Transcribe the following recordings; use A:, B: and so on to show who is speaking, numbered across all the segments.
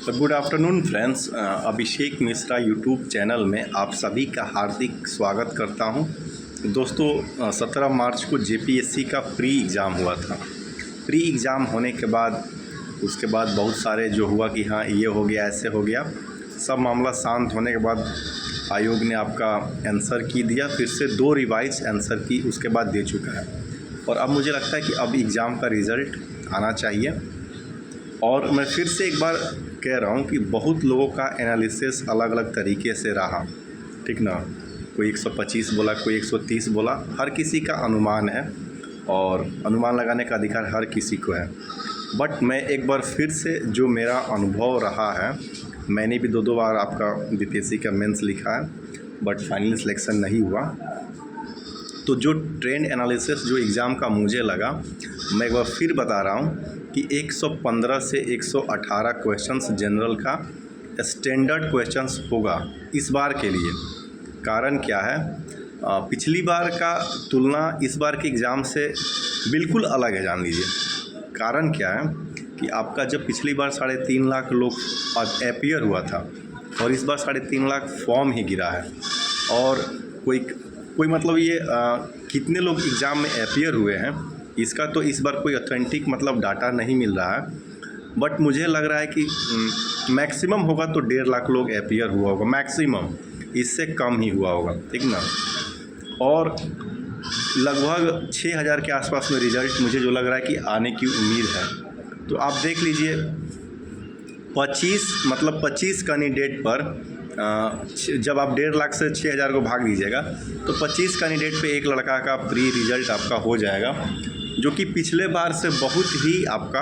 A: Good afternoon friends, Abhishek Mishra YouTube channel में आप सभी का हार्दिक स्वागत करता हूं। दोस्तों, 17 मार्च को जेपीएससी का प्री एग्ज़ाम हुआ था। प्री एग्ज़ाम होने के बाद उसके बाद बहुत सारे जो हुआ कि हाँ ये हो गया, ऐसे हो गया, सब मामला शांत होने के बाद आयोग ने आपका आंसर की दिया, फिर से 2 रिवाइज आंसर की उसके बाद दे चुका है। और अब मुझे लगता है कि अब एग्ज़ाम का रिज़ल्ट आना चाहिए। और मैं फिर से एक बार कह रहा हूँ कि बहुत लोगों का एनालिसिस अलग अलग तरीके से रहा, ठीक ना। कोई 125 बोला, कोई 130 बोला, हर किसी का अनुमान है और अनुमान लगाने का अधिकार हर किसी को है। बट मैं एक बार फिर से जो मेरा अनुभव रहा है, मैंने भी 2 बार आपका बीपीएससी का मेंस लिखा है बट फाइनल सिलेक्शन नहीं हुआ। तो जो ट्रेंड एनालिसिस जो एग्ज़ाम का मुझे लगा, मैं एक बार फिर बता रहा हूँ कि 115 से 118 क्वेश्चंस जनरल का स्टैंडर्ड क्वेश्चंस होगा इस बार के लिए। कारण क्या है, पिछली बार का तुलना इस बार के एग्ज़ाम से बिल्कुल अलग है, जान लीजिए। कारण क्या है कि आपका जब पिछली बार 3.5 लाख लोग अपीयर हुआ था और इस बार 3.5 लाख फॉर्म ही गिरा है। और कोई मतलब ये कितने लोग एग्ज़ाम में अपीयर हुए हैं इसका तो इस बार कोई ऑथेंटिक मतलब डाटा नहीं मिल रहा है। बट मुझे लग रहा है कि मैक्सिमम होगा तो 1.5 लाख लोग अपीयर हुआ होगा, मैक्सिमम, इससे कम ही हुआ होगा, ठीक ना। और लगभग 6000 के आसपास में रिज़ल्ट मुझे जो लग रहा है कि आने की उम्मीद है। तो आप देख लीजिए 25 कैंडिडेट पर जब आप 1.5 लाख से 6000 को भाग दीजिएगा तो 25 कैंडिडेट पे एक लड़का का प्री रिज़ल्ट आपका हो जाएगा, जो कि पिछले बार से बहुत ही आपका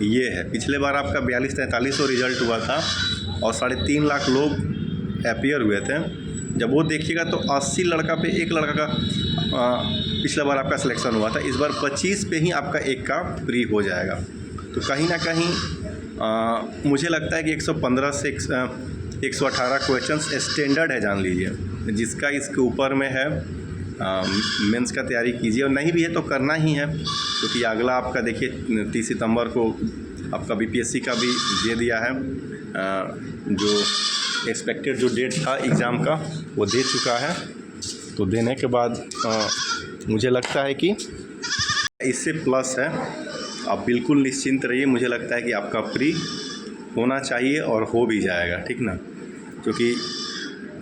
A: ये है। पिछले बार आपका 42-43 रिज़ल्ट हुआ था और 3.5 लाख लोग अपीयर हुए थे। जब वो देखिएगा तो 80 लड़का पे एक लड़का का पिछला बार आपका सिलेक्शन हुआ था। इस बार 25 पे ही आपका एक का प्री हो जाएगा। तो कहीं ना कहीं मुझे लगता है कि 115 से 118 क्वेश्चंस स्टैंडर्ड है, जान लीजिए। जिसका इसके ऊपर में है मेंस का तैयारी कीजिए, और नहीं भी है तो करना ही है, क्योंकि अगला आपका देखिए 30 सितंबर को आपका बीपीएससी का भी दे दिया है। जो एक्सपेक्टेड जो डेट था एग्ज़ाम का वो दे चुका है। तो देने के बाद मुझे लगता है कि इससे प्लस है, आप बिल्कुल निश्चिंत रहिए। मुझे लगता है कि आपका प्री होना चाहिए और हो भी जाएगा, ठीक ना। क्योंकि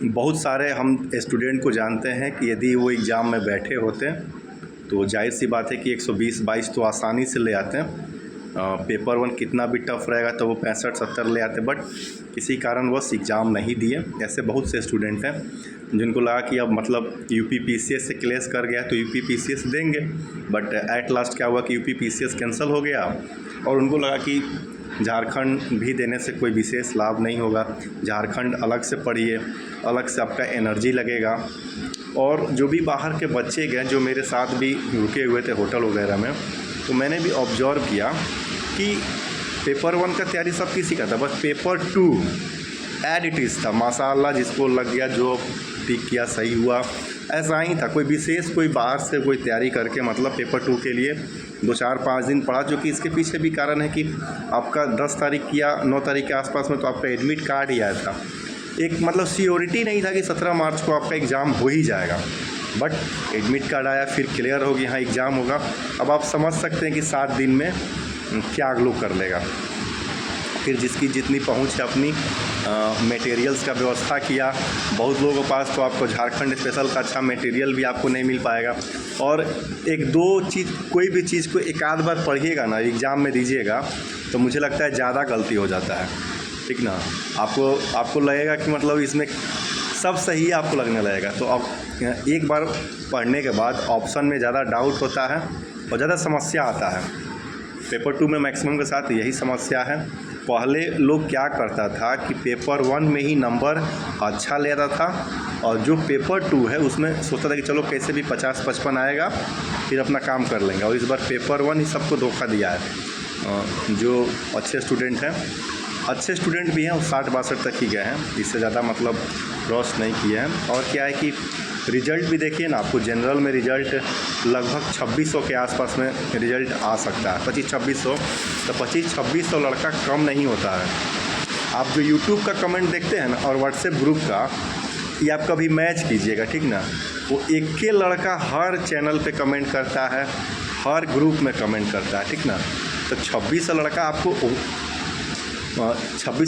A: बहुत सारे हम स्टूडेंट को जानते हैं कि यदि वो एग्ज़ाम में बैठे होते तो जाहिर सी बात है कि 120-22 तो आसानी से ले आते हैं। पेपर 1 कितना भी टफ रहेगा तो वो 65-70 ले आते, बट किसी कारणवश एग्ज़ाम नहीं दिए। ऐसे बहुत से स्टूडेंट हैं जिनको लगा कि अब मतलब यूपीपीसीएस से क्लेश कर गया तो यूपीपीसीएस देंगे, बट एट लास्ट क्या हुआ कि यूपीपीसीएस कैंसिल हो गया और उनको लगा कि झारखंड भी देने से कोई विशेष लाभ नहीं होगा। झारखंड अलग से पढ़िए, अलग से आपका एनर्जी लगेगा। और जो भी बाहर के बच्चे गए, जो मेरे साथ भी रुके हुए थे होटल वगैरह में, तो मैंने भी ऑब्जर्व किया कि पेपर 1 का तैयारी सब किसी का था, बस पेपर 2 एड इट इज़ था। माशाअल्लाह, जिसको लग गया, जो टिक किया सही हुआ, ऐसा ही था। कोई विशेष कोई बाहर से कोई तैयारी करके मतलब पेपर 2 के लिए 2-4-5 दिन पढ़ा, जो कि इसके पीछे भी कारण है कि आपका 10 तारीख या 9 तारीख के आसपास में तो आपका एडमिट कार्ड ही आया था। एक मतलब सियोरिटी नहीं था कि 17 मार्च को आपका एग्ज़ाम हो ही जाएगा, बट एडमिट कार्ड आया, फिर क्लियर हो गया, हाँ एग्ज़ाम होगा। अब आप समझ सकते हैं कि 7 दिन में क्या लोग कर लेगा। फिर जिसकी जितनी पहुंच है अपनी मटेरियल्स का व्यवस्था किया। बहुत लोगों के पास तो आपको झारखंड स्पेशल का अच्छा मटेरियल भी आपको नहीं मिल पाएगा। और 1-2 चीज़, कोई भी चीज़ को एक आध बार पढ़िएगा ना, एग्ज़ाम में दीजिएगा, तो मुझे लगता है ज़्यादा गलती हो जाता है, ठीक ना। आपको लगेगा कि मतलब इसमें सब सही आपको लगने लगेगा। तो अब एक बार पढ़ने के बाद ऑप्शन में ज़्यादा डाउट होता है और ज़्यादा समस्या आता है। पेपर 2 में मैक्सिमम के साथ यही समस्या है। पहले लोग क्या करता था कि पेपर 1 में ही नंबर अच्छा ले आता था और जो पेपर 2 है उसमें सोचता था कि चलो कैसे भी 50-55 आएगा, फिर अपना काम कर लेंगे। और इस बार पेपर 1 ही सबको धोखा दिया है। जो अच्छे स्टूडेंट हैं, अच्छे स्टूडेंट भी हैं, वो 60-62 तक ही गए हैं, इससे ज़्यादा मतलब क्रॉस नहीं किए हैं। और क्या है कि रिज़ल्ट भी देखिए ना, आपको जनरल में रिज़ल्ट लगभग 2600 के आसपास में रिज़ल्ट आ सकता है, 2500-2600। तो 2500-2600 लड़का कम नहीं होता है। आप जो यूट्यूब का कमेंट देखते हैं ना और व्हाट्सएप ग्रुप का, ये आप कभी मैच कीजिएगा, ठीक ना। वो एक के लड़का हर चैनल पे कमेंट करता है, हर ग्रुप में कमेंट करता है, ठीक ना। तो 26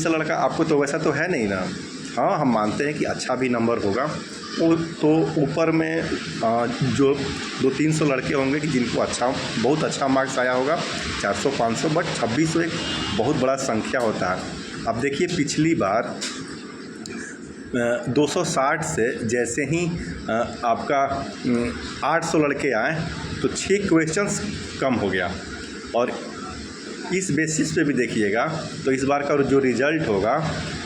A: लड़का आपको तो वैसा तो है नहीं ना। हाँ, हम मानते हैं कि अच्छा भी नंबर होगा, तो ऊपर में जो 200-300 लड़के होंगे कि जिनको बहुत अच्छा मार्क्स आया होगा, 400-500, बट 2600 एक बहुत बड़ा संख्या होता है। अब देखिए पिछली बार 260 से जैसे ही आपका 800 लड़के आए तो 6 क्वेश्चंस कम हो गया, और इस बेसिस पे भी देखिएगा तो इस बार का जो रिज़ल्ट होगा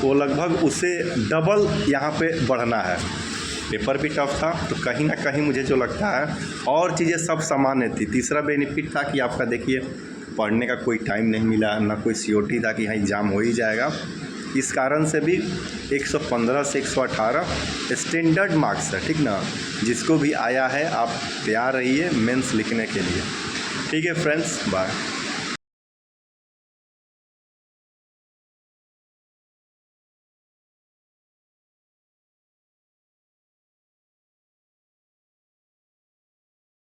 A: वो लगभग उससे डबल यहाँ पे बढ़ना है। पेपर भी टफ था, तो कहीं ना कहीं मुझे जो लगता है और चीज़ें सब सामान्य थी। तीसरा बेनिफिट था कि आपका देखिए पढ़ने का कोई टाइम नहीं मिला, ना कोई सीओटी था कि हाँ एग्ज़ाम हो ही जाएगा। इस कारण से भी 115 से 118 स्टैंडर्ड मार्क्स है, ठीक ना। जिसको भी आया है आप तैयार रहिए मेंस लिखने के लिए। ठीक है फ्रेंड्स, बाय।